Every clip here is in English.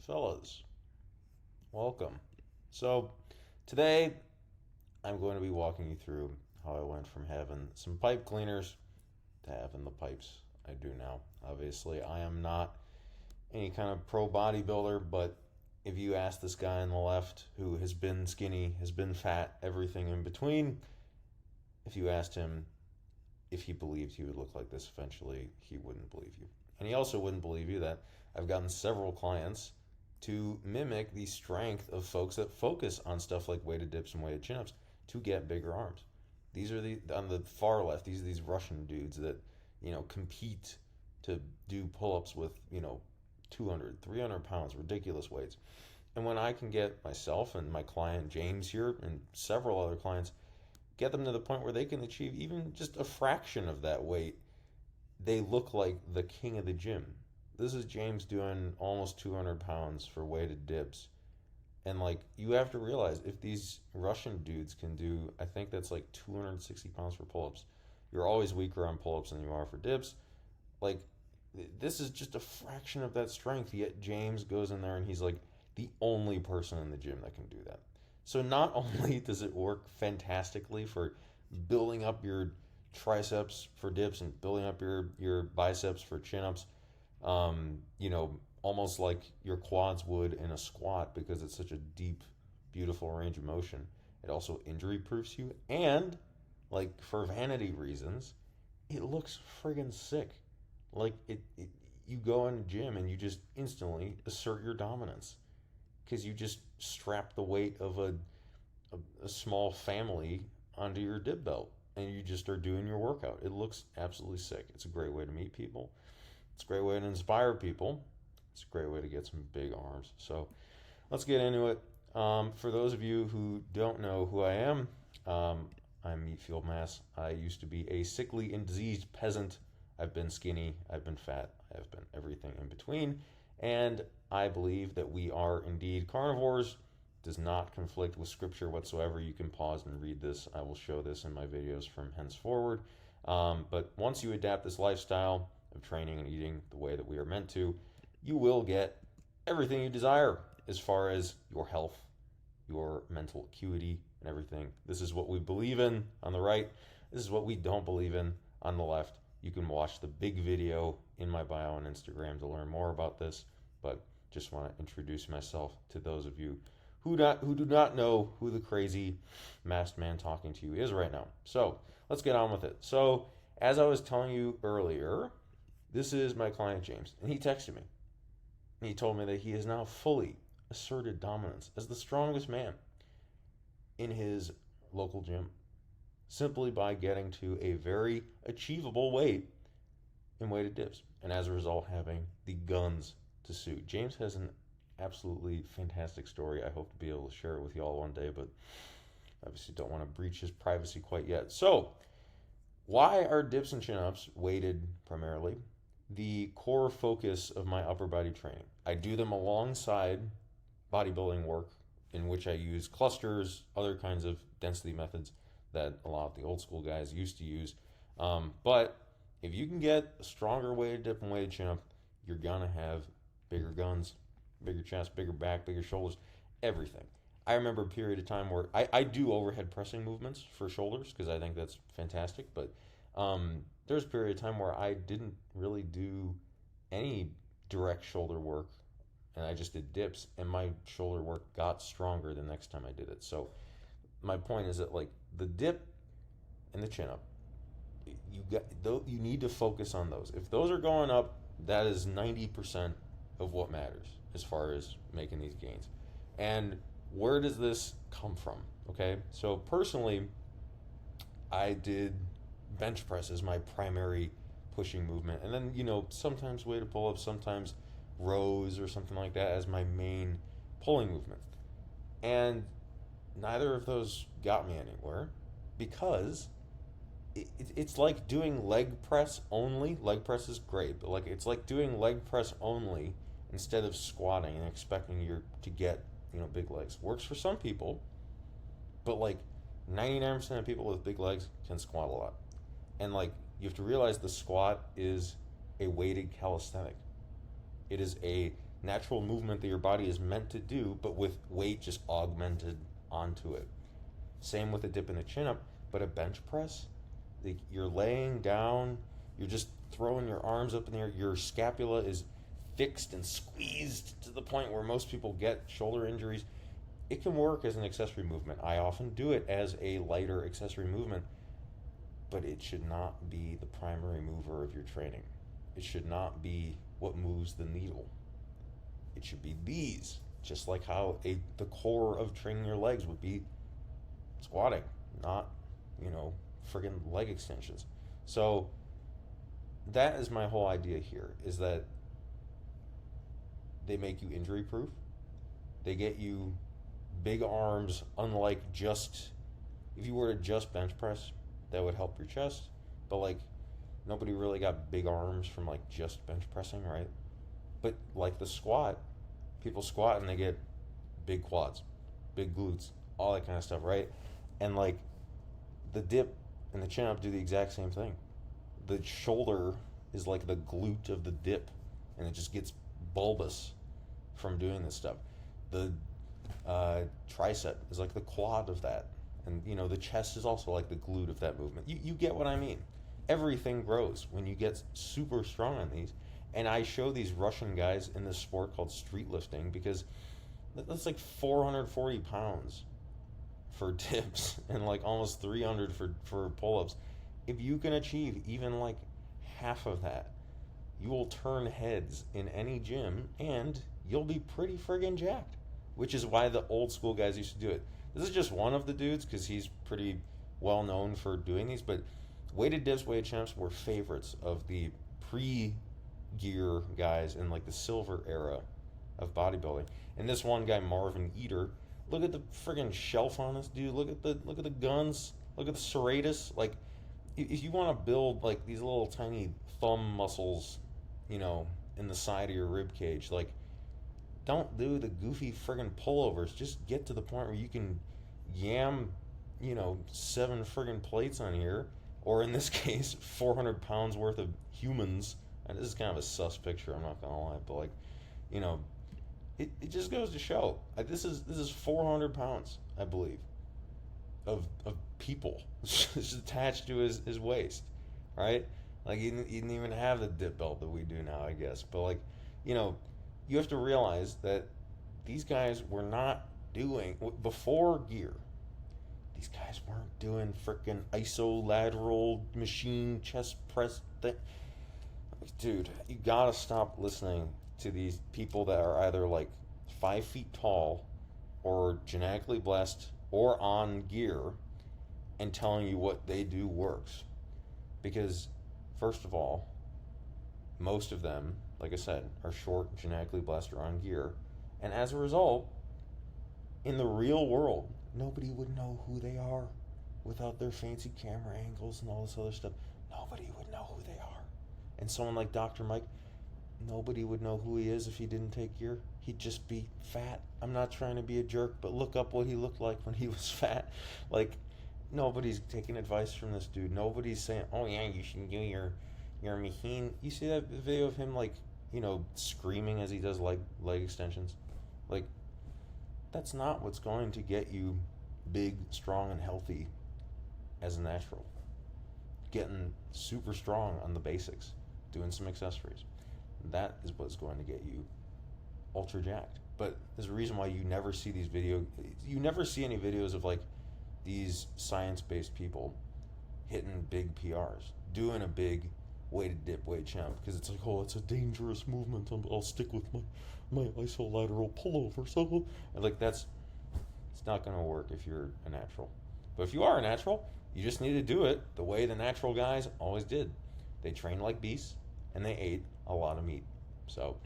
fellas, welcome. So, today I'm going to be walking you through how I went from having some pipe cleaners to having the pipes I do now. Obviously, I am not any kind of pro bodybuilder, but if you ask this guy on the left who has been skinny, has been fat, everything in between, if you asked him if he believed he would look like this eventually, he wouldn't believe you. And he also wouldn't believe you that I've gotten several clients to mimic the strength of folks that focus on stuff like weighted dips and weighted chin-ups to get bigger arms. These are the on the far left, these are these Russian dudes that, compete to do pull-ups with, 200, 300 pounds, ridiculous weights. And when I can get myself and my client James here and several other clients get them to the point where they can achieve even just a fraction of that weight, they look like the king of the gym. This is James doing almost 200 pounds for weighted dips. And like, you have to realize if these Russian dudes can do, I think that's like 260 pounds for pull ups, you're always weaker on pull ups than you are for dips. Like, this is just a fraction of that strength. Yet James goes in there and he's like the only person in the gym that can do that. So not only does it work fantastically for building up your triceps for dips and building up your biceps for chin ups, almost like your quads would in a squat because it's such a deep, beautiful range of motion. It also injury proofs you, and like for vanity reasons, it looks friggin' sick. Like you go in the gym and you just instantly assert your dominance because you just strap the weight of a small family onto your dip belt and you just are doing your workout. It looks absolutely sick. It's a great way to meet people. It's a great way to inspire people. It's a great way to get some big arms. So let's get into it. For those of you who don't know who I am, I'm Meat Field Mass. I used to be a sickly and diseased peasant. I've been skinny, I've been fat, I've been everything in between. And I believe that we are indeed carnivores. Does not conflict with scripture whatsoever. You can pause and read this. I will show this in my videos from henceforward. But once you adapt this lifestyle of training and eating the way that we are meant to, you will get everything you desire as far as your health, your mental acuity, and everything. This is what we believe in on the right. This is what we don't believe in on the left. You can watch the big video in my bio on Instagram to learn more about this, but just want to introduce myself to those of you who do not know who the crazy masked man talking to you is right now. So let's get on with it. So as I was telling you earlier, this is my client James, and he texted me. And he told me that he has now fully asserted dominance as the strongest man in his local gym simply by getting to a very achievable weight in weighted dips, and as a result having the guns to suit. James has an absolutely fantastic story. I hope to be able to share it with you all one day, but obviously don't want to breach his privacy quite yet. So why are dips and chin-ups, weighted primarily, the core focus of my upper body training? I do them alongside bodybuilding work in which I use clusters, other kinds of density methods that a lot of the old school guys used to use. But if you can get a stronger weighted dip and weighted chin up, you're gonna have bigger guns, bigger chest, bigger back, bigger shoulders, everything. I remember a period of time where I do overhead pressing movements for shoulders because I think that's fantastic. But there's a period of time where I didn't really do any direct shoulder work and I just did dips, and my shoulder work got stronger the next time I did it. So my point is that like the dip and the chin up, you need to focus on those. If those are going up, that is 90% of what matters as far as making these gains. And where does this come from? Okay, so personally, I did bench press as my primary pushing movement, and then sometimes weighted pull ups, sometimes rows or something like that as my main pulling movement. And neither of those got me anywhere because it's like doing leg press only. Leg press is great, but like it's like doing leg press only instead of squatting and expecting you to get big legs. Works for some people, but like 99% of people with big legs can squat a lot. And like you have to realize the squat is a weighted calisthenic. It is a natural movement that your body is meant to do, but with weight just augmented onto it. Same with a dip and a chin up, but a bench press, like you're laying down, you're just throwing your arms up in the air, your scapula is fixed and squeezed to the point where most people get shoulder injuries. It can work as an accessory movement. I often do it as a lighter accessory movement, but it should not be the primary mover of your training. It should not be what moves the needle. It should be these, just like how the core of training your legs would be squatting, not, friggin' leg extensions. So that is my whole idea here, is that they make you injury proof. They get you big arms, unlike just, if you were to just bench press, that would help your chest, but like nobody really got big arms from like just bench pressing, right? But like the squat, people squat and they get big quads, big glutes, all that kind of stuff, right? And like the dip and the chin up do the exact same thing. The shoulder is like the glute of the dip, and it just gets bulbous from doing this stuff. The tricep is like the quad of that, and the chest is also like the glute of that movement. You get what I mean. Everything grows when you get super strong on these. And I show these Russian guys in this sport called street lifting, because that's like 440 pounds for dips and like almost 300 for pull-ups. If you can achieve even like half of that, you will turn heads in any gym and you'll be pretty friggin' jacked, which is why the old school guys used to do it. This is just one of the dudes because he's pretty well known for doing these, but weighted dips, weighted chin-ups were favorites of the pre-gear guys in like the silver era of bodybuilding. And this one guy, Marvin Eater, look at the friggin' shelf on this dude. Look at the guns. Look at the serratus. Like, if you want to build like these little tiny thumb muscles, in the side of your rib cage, like, don't do the goofy friggin' pullovers. Just get to the point where you can yam, 7 friggin' plates on here, or in this case, 400 pounds worth of humans. And this is kind of a sus picture, I'm not gonna lie, but like, it just goes to show. This is 400 pounds, I believe, of people just attached to his waist, right? Like he didn't even have the dip belt that we do now, I guess. But like, you have to realize that these guys were not doing, before gear, these guys weren't doing frickin' isolateral machine chest press thing. Dude, you gotta stop listening to these people that are either like 5 feet tall or genetically blessed or on gear and telling you what they do works. Because, first of all, most of them, like I said, are short, genetically blessed, or on gear. And as a result, in the real world, nobody would know who they are without their fancy camera angles and all this other stuff. Nobody would know who they are. And someone like Dr. Mike, nobody would know who he is if he didn't take gear. He'd just be fat. I'm not trying to be a jerk, but look up what he looked like when he was fat. Like, nobody's taking advice from this dude. Nobody's saying, oh yeah, you should do your machine. You see that video of him, like, screaming as he does leg extensions? Like, that's not what's going to get you big, strong, and healthy as a natural. Getting super strong on the basics, doing some accessories. That is what's going to get you ultra jacked. But there's a reason why you never see these videos. You never see any videos of like these science-based people hitting big PRs, doing a big weighted dip, weighted chin, because it's like, oh, it's a dangerous movement. I'll stick with my isolateral pullover. So, and like it's not going to work if you're a natural. But if you are a natural, you just need to do it the way the natural guys always did. They trained like beasts, and they ate a lot of meat. So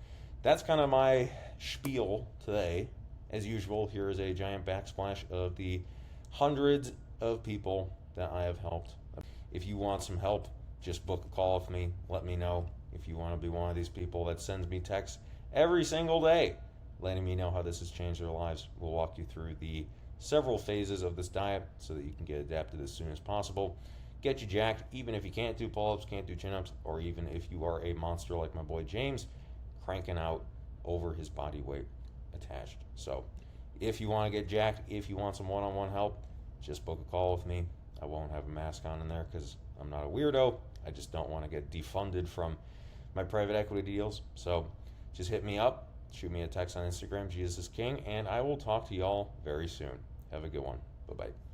that's kind of my spiel today. As usual, here is a giant backsplash of the hundreds of people that I have helped. If you want some help, just book a call with me. Let me know if you want to be one of these people that sends me texts every single day, letting me know how this has changed their lives. We'll walk you through the several phases of this diet so that you can get adapted as soon as possible. Get you jacked, even if you can't do pull-ups, can't do chin-ups, or even if you are a monster like my boy James, cranking out over his body weight attached. So if you want to get jacked, if you want some one-on-one help, just book a call with me. I won't have a mask on in there because I'm not a weirdo. I just don't want to get defunded from my private equity deals. So just hit me up, shoot me a text on Instagram, Jesus is King, and I will talk to y'all very soon. Have a good one. Bye-bye.